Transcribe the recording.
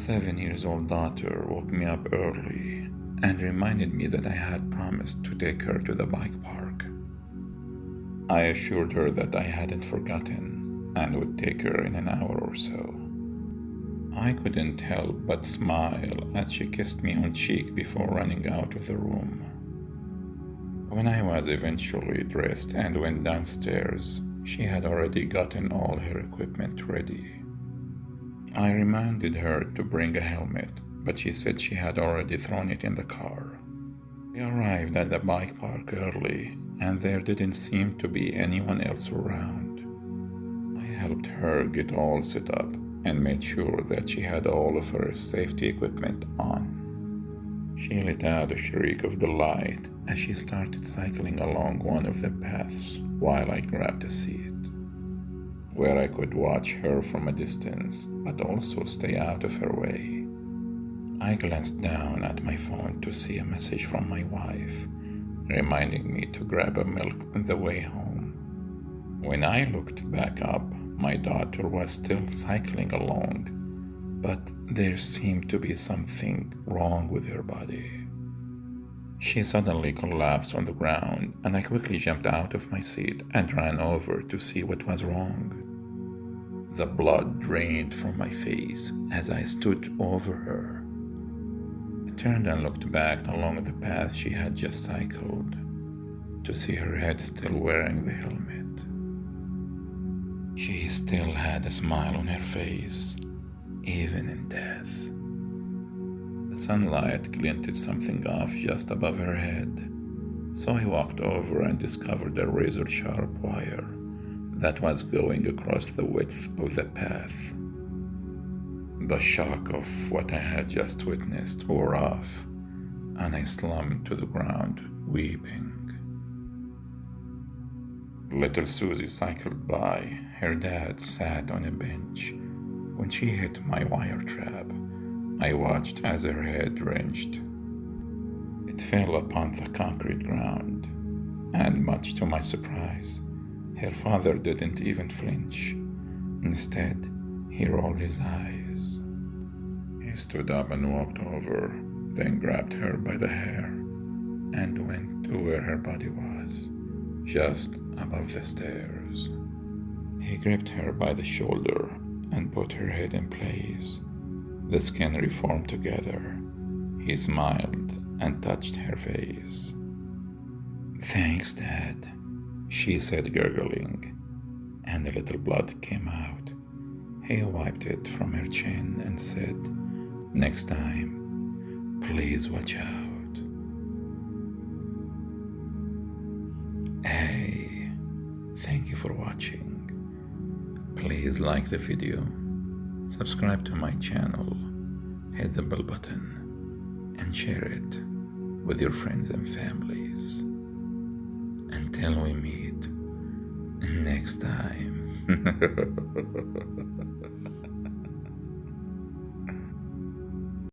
7 years old daughter woke me up early and reminded me that I had promised to take her to the bike park. I assured her that I hadn't forgotten and would take her in an hour or so. I couldn't help but smile as she kissed me on cheek before running out of the room. When I was eventually dressed and went downstairs, she had already gotten all her equipment ready. I reminded her to bring a helmet, but she said she had already thrown it in the car. We arrived at the bike park early, and there didn't seem to be anyone else around. I helped her get all set up and made sure that she had all of her safety equipment on. She let out a shriek of delight as she started cycling along one of the paths while I grabbed a seat, where I could watch her from a distance but also stay out of her way. I glanced down at my phone to see a message from my wife, reminding me to grab a milk on the way home. When I looked back up, my daughter was still cycling along, but there seemed to be something wrong with her body. She suddenly collapsed on the ground, and I quickly jumped out of my seat and ran over to see what was wrong. The blood drained from my face as I stood over her. I turned and looked back along the path she had just cycled to see her head still wearing the helmet. She still had a smile on her face, even in death. The sunlight glinted something off just above her head, so I walked over and discovered a razor-sharp wire that was going across the width of the path. The shock of what I had just witnessed wore off, and I slumped to the ground, weeping. Little Susie cycled by. Her dad sat on a bench. When she hit my wire trap, I watched as her head wrenched. It fell upon the concrete ground, and much to my surprise, her father didn't even flinch. Instead, he rolled his eyes. He stood up and walked over, then grabbed her by the hair and went to where her body was, just above the stairs. He gripped her by the shoulder and put her head in place. The skin reformed together. He smiled and touched her face. "Thanks, Dad," she said, gurgling, and a little blood came out. He wiped it from her chin and said, "Next time, please watch out." Hey, thank you for watching. Please like the video, subscribe to my channel, hit the bell button, and share it with your friends and families. Until we meet next time.